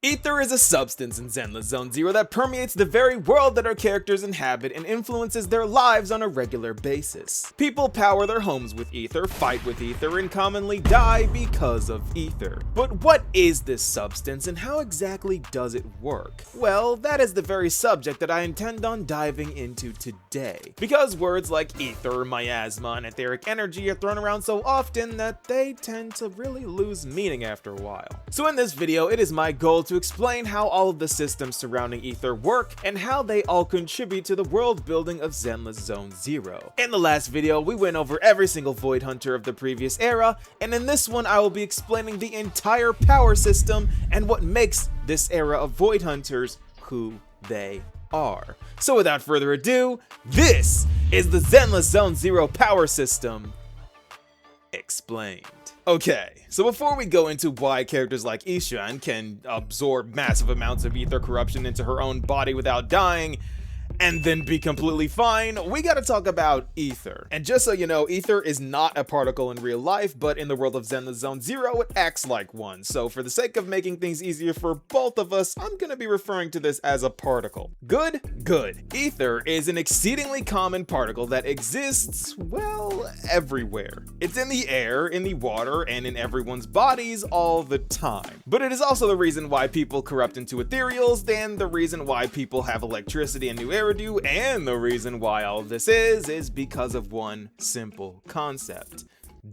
Ether is a substance in Zenless Zone Zero that permeates the very world that our characters inhabit and influences their lives on a regular basis. People power their homes with ether, fight with ether, and commonly die because of ether. But what is this substance and how exactly does it work? Well, that is the very subject that I intend on diving into today. Because words like ether, miasma, and etheric energy are thrown around so often that they tend to really lose meaning after a while. So in this video, it is my goal to explain how all of the systems surrounding ether work and how they all contribute to the world building of Zenless Zone Zero. In the last video, we went over every single Void Hunter of the previous era, and in this one I will be explaining the entire power system and what makes this era of Void Hunters who they are. So without further ado, this is the Zenless Zone Zero power system explained. Okay, so before we go into why characters like Ishan can absorb massive amounts of ether corruption into her own body without dying, and then be completely fine, we gotta talk about ether. And just so you know, ether is not a particle in real life, but in the world of Zenless Zone Zero, it acts like one. So for the sake of making things easier for both of us, I'm gonna be referring to this as a particle. Good? Good. Ether is an exceedingly common particle that exists, well, everywhere. It's in the air, in the water, and in everyone's bodies all the time. But it is also the reason why people corrupt into ethereals, and the reason why people have electricity and new air do, and the reason why all of this is because of one simple concept: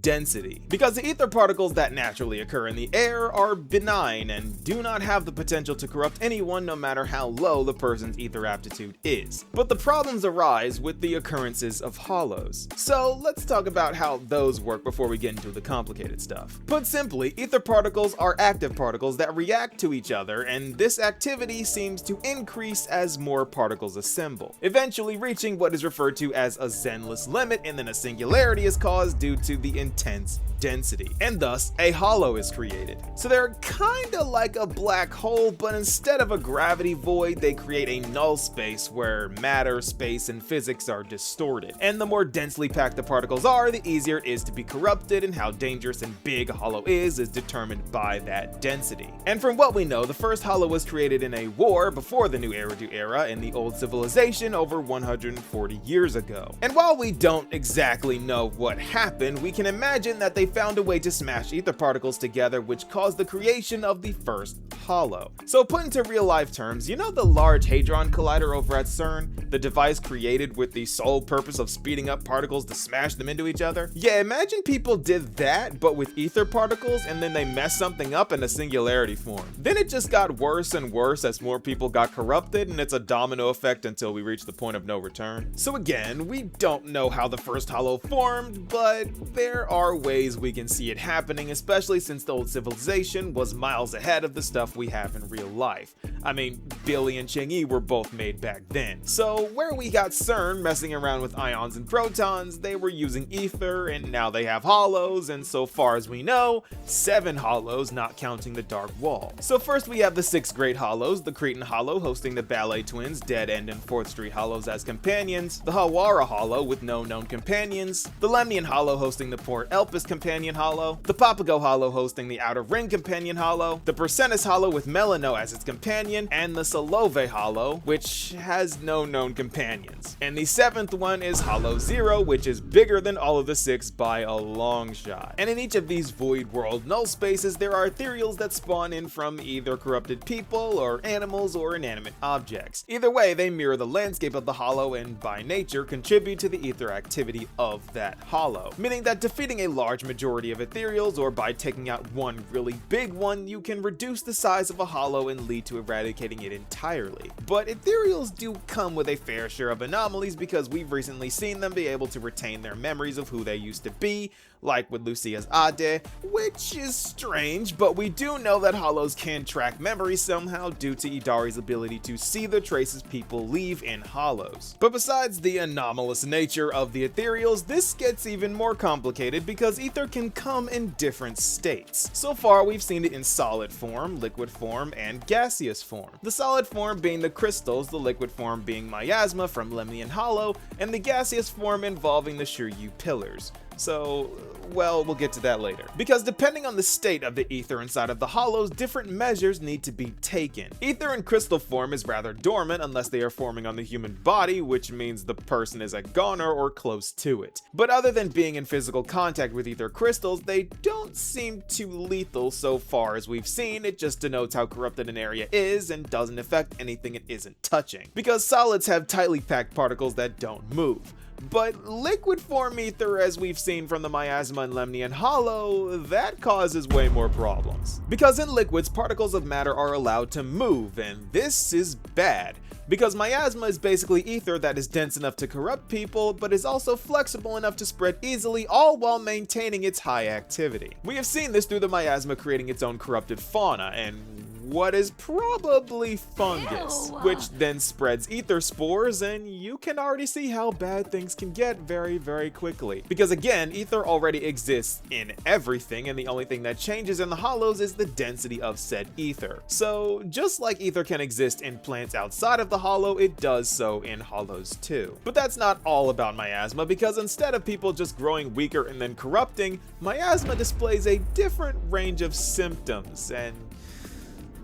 density. Because the ether particles that naturally occur in the air are benign and do not have the potential to corrupt anyone no matter how low the person's ether aptitude is. But the problems arise with the occurrences of hollows. So let's talk about how those work before we get into the complicated stuff. Put simply, ether particles are active particles that react to each other, and this activity seems to increase as more particles assemble, eventually reaching what is referred to as a Zenless limit, and then a singularity is caused due to the intense density, and thus a hollow is created. So they're kinda like a black hole, but instead of a gravity void, they create a null space where matter, space, and physics are distorted. And the more densely packed the particles are, the easier it is to be corrupted, and how dangerous and big a hollow is determined by that density. And from what we know, the first hollow was created in a war before the New Eridu era in the old civilization over 140 years ago. And while we don't exactly know what happened, we can imagine that they found a way to smash ether particles together, which caused the creation of the first hollow. So put into real life terms, you know the Large Hadron Collider over at CERN? The device created with the sole purpose of speeding up particles to smash them into each other? Yeah, imagine people did that, but with ether particles, and then they messed something up and a singularity formed. Then it just got worse and worse as more people got corrupted, and it's a domino effect until we reach the point of no return. So again, we don't know how the first hollow formed, but there are ways we can see it happening, especially since the old civilization was miles ahead of the stuff we have in real life. I mean, Billy and Chang'e were both made back then. So where we got CERN messing around with ions and protons, they were using ether, and now they have hollows, and so far as we know, 7 hollows, not counting the Dark Wall. So first we have the 6 Great Hollows, the Cretan Hollow hosting the Ballet Twins, Dead End, and 4th Street Hollows as companions, the Hawara Hollow with no known companions, the Lemnian Hollow hosting the Port Elpis companion hollow, the Papago Hollow hosting the Outer Ring companion hollow, the Persenis Hollow with Melano as its companion, and the Solove Hollow, which has no known companions. And the 7th one is Hollow Zero, which is bigger than all of the 6 by a long shot. And in each of these void world null spaces, there are ethereals that spawn in from either corrupted people or animals or inanimate objects. Either way, they mirror the landscape of the hollow and by nature contribute to the ether activity of that hollow, meaning that defeating a large majority of ethereals, or by taking out one really big one, you can reduce the size of a hollow and lead to eradicating it entirely. But ethereals do come with a fair share of anomalies, because we've recently seen them be able to retain their memories of who they used to be, like with Lucia's Ade, which is strange, but we do know that hollows can track memories somehow due to Idari's ability to see the traces people leave in hollows. But besides the anomalous nature of the ethereals, this gets even more complicated because ether can come in different states. So far we've seen it in solid form, liquid form, and gaseous form. The solid form being the crystals, the liquid form being miasma from Lemnian Hollow, and the gaseous form involving the Shiryu pillars. So, well, we'll get to that later. Because depending on the state of the ether inside of the hollows, different measures need to be taken. Ether in crystal form is rather dormant unless they are forming on the human body, which means the person is a goner or close to it. But other than being in physical contact with ether crystals, they don't seem too lethal so far as we've seen. It just denotes how corrupted an area is and doesn't affect anything it isn't touching. Because solids have tightly packed particles that don't move. But liquid form ether, as we've seen from the miasma and Lemnian hollow, that causes way more problems. Because in liquids, particles of matter are allowed to move, and this is bad. Because miasma is basically ether that is dense enough to corrupt people, but is also flexible enough to spread easily, all while maintaining its high activity. We have seen this through the miasma creating its own corrupted fauna, and what is probably fungus, which then spreads ether spores, and you can already see how bad things can get very, very quickly. Because again, ether already exists in everything, and the only thing that changes in the hollows is the density of said ether. So just like ether can exist in plants outside of the hollow, it does so in hollows too. But that's not all about miasma, because instead of people just growing weaker and then corrupting, miasma displays a different range of symptoms, and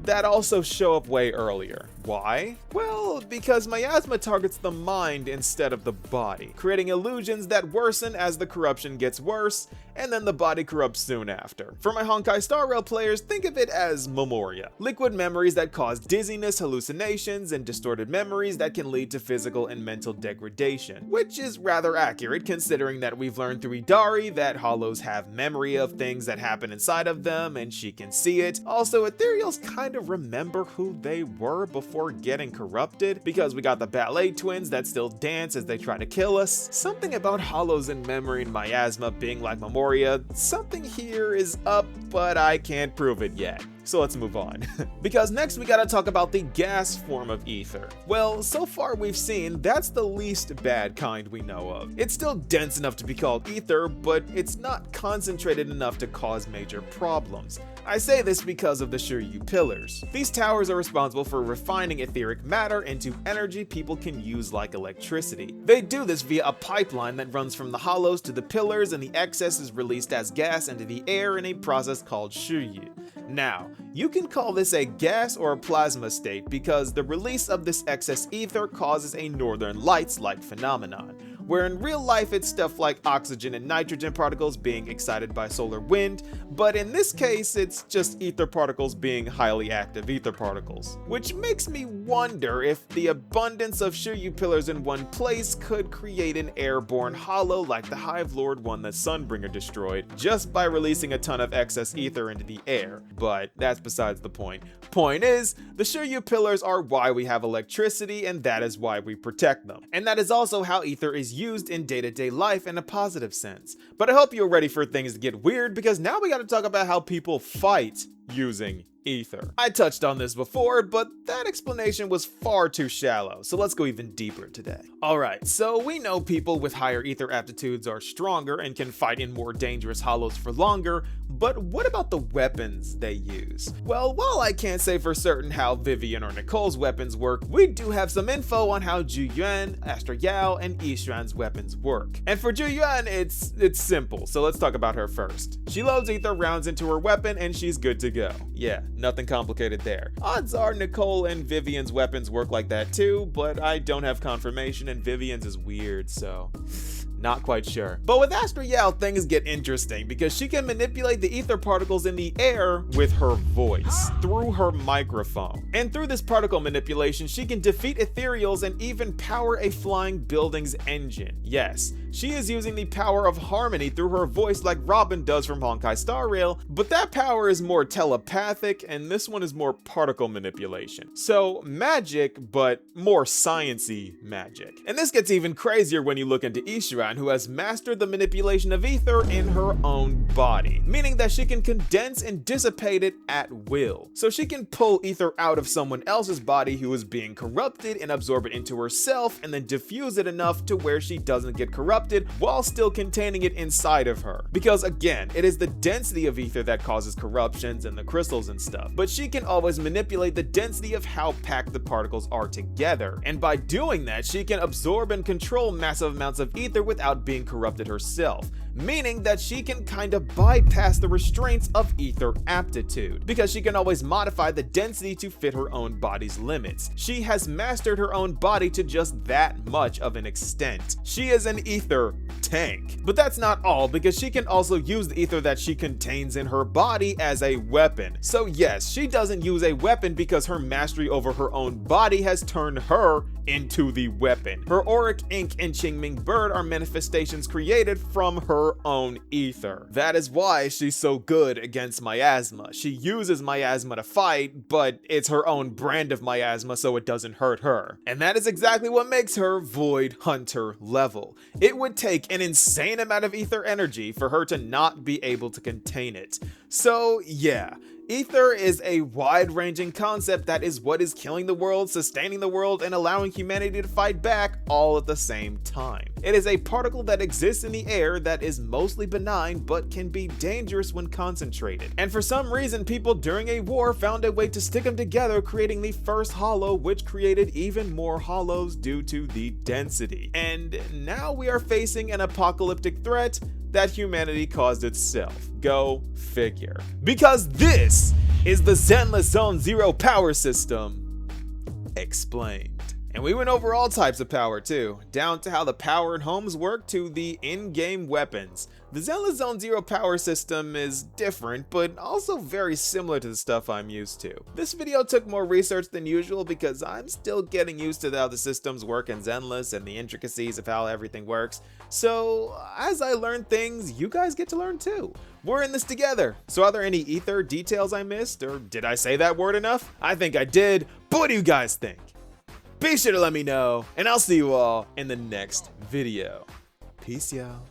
that also show up way earlier. Why? Well, because miasma targets the mind instead of the body, creating illusions that worsen as the corruption gets worse, and then the body corrupts soon after. For my Honkai Star Rail players, think of it as memoria. Liquid memories that cause dizziness, hallucinations, and distorted memories that can lead to physical and mental degradation, which is rather accurate considering that we've learned through Idari that hollows have memory of things that happen inside of them, and she can see it. Also, ethereals kind of remember who they were before getting corrupted, because we got the ballet twins that still dance as they try to kill us. Something about hollows in memory and miasma being like memoria, something here is up, but I can't prove it yet. So let's move on. Because next we gotta talk about the gas form of ether. Well, so far we've seen that's the least bad kind we know of. It's still dense enough to be called ether, but it's not concentrated enough to cause major problems. I say this because of the Shiryu pillars. These towers are responsible for refining etheric matter into energy people can use like electricity. They do this via a pipeline that runs from the hollows to the pillars, and the excess is released as gas into the air in a process called Shiryu. Now, you can call this a gas or a plasma state because the release of this excess ether causes a northern lights-like phenomenon, where in real life it's stuff like oxygen and nitrogen particles being excited by solar wind, but in this case it's just ether particles being highly active ether particles. Which makes me wonder if the abundance of Shiryu pillars in one place could create an airborne hollow like the Hive Lord one that Sunbringer destroyed, just by releasing a ton of excess ether into the air. But that's besides the point. Point is, the Shiryu pillars are why we have electricity, and that is why we protect them. And that is also how ether is used in day-to-day life in a positive sense. But I hope you're ready for things to get weird, because now we gotta talk about how people fight using ether. I touched on this before, but that explanation was far too shallow, so let's go even deeper today. Alright, so we know people with higher ether aptitudes are stronger and can fight in more dangerous hollows for longer, but what about the weapons they use? Well, while I can't say for certain how Vivian or Nicole's weapons work, we do have some info on how Juyuan, Astro Yao, and Ishuan's weapons work. And for Juyuan, it's simple, so let's talk about her first. She loads ether rounds into her weapon and she's good to go. Yeah, nothing complicated there. Odds are Nicole and Vivian's weapons work like that too, but I don't have confirmation and Vivian's is weird, so not quite sure. But with Astro Yao, things get interesting because she can manipulate the ether particles in the air with her voice through her microphone. And through this particle manipulation, she can defeat ethereals and even power a flying building's engine. Yes, she is using the power of harmony through her voice like Robin does from Honkai Star Rail, but that power is more telepathic and this one is more particle manipulation. So magic, but more science-y magic. And this gets even crazier when you look into Ishuan, who has mastered the manipulation of ether in her own body, meaning that she can condense and dissipate it at will. So she can pull ether out of someone else's body who is being corrupted and absorb it into herself and then diffuse it enough to where she doesn't get corrupted corrupted while still containing it inside of her. Because again, it is the density of ether that causes corruptions and the crystals and stuff, but she can always manipulate the density of how packed the particles are together, and by doing that, she can absorb and control massive amounts of ether without being corrupted herself, meaning that she can kind of bypass the restraints of ether aptitude, because she can always modify the density to fit her own body's limits. She has mastered her own body to just that much of an extent. She is an ether tank. But that's not all, because she can also use the ether that she contains in her body as a weapon. So yes, she doesn't use a weapon because her mastery over her own body has turned her into the weapon. Her auric ink and Qingming bird are manifestations created from her own ether. That is why she's so good against miasma. She uses miasma to fight, but it's her own brand of miasma, so it doesn't hurt her. And that is exactly what makes her Void Hunter level. It would take an insane amount of ether energy for her to not be able to contain it. So yeah, ether is a wide-ranging concept that is what is killing the world, sustaining the world, and allowing humanity to fight back all at the same time. It is a particle that exists in the air that is mostly benign but can be dangerous when concentrated. And for some reason, people during a war found a way to stick them together, creating the first hollow, which created even more hollows due to the density. And now we are facing an apocalyptic threat that humanity caused itself. Go figure. Because this is the Zenless Zone Zero power system explained. And we went over all types of power too, down to how the power in homes work to the in-game weapons. The Zenless Zone Zero power system is different, but also very similar to the stuff I'm used to. This video took more research than usual because I'm still getting used to how the systems work in Zenless and the intricacies of how everything works. So as I learn things, you guys get to learn too. We're in this together. So are there any ether details I missed, or did I say that word enough? I think I did, but what do you guys think? Be sure to let me know, and I'll see you all in the next video. Peace, y'all.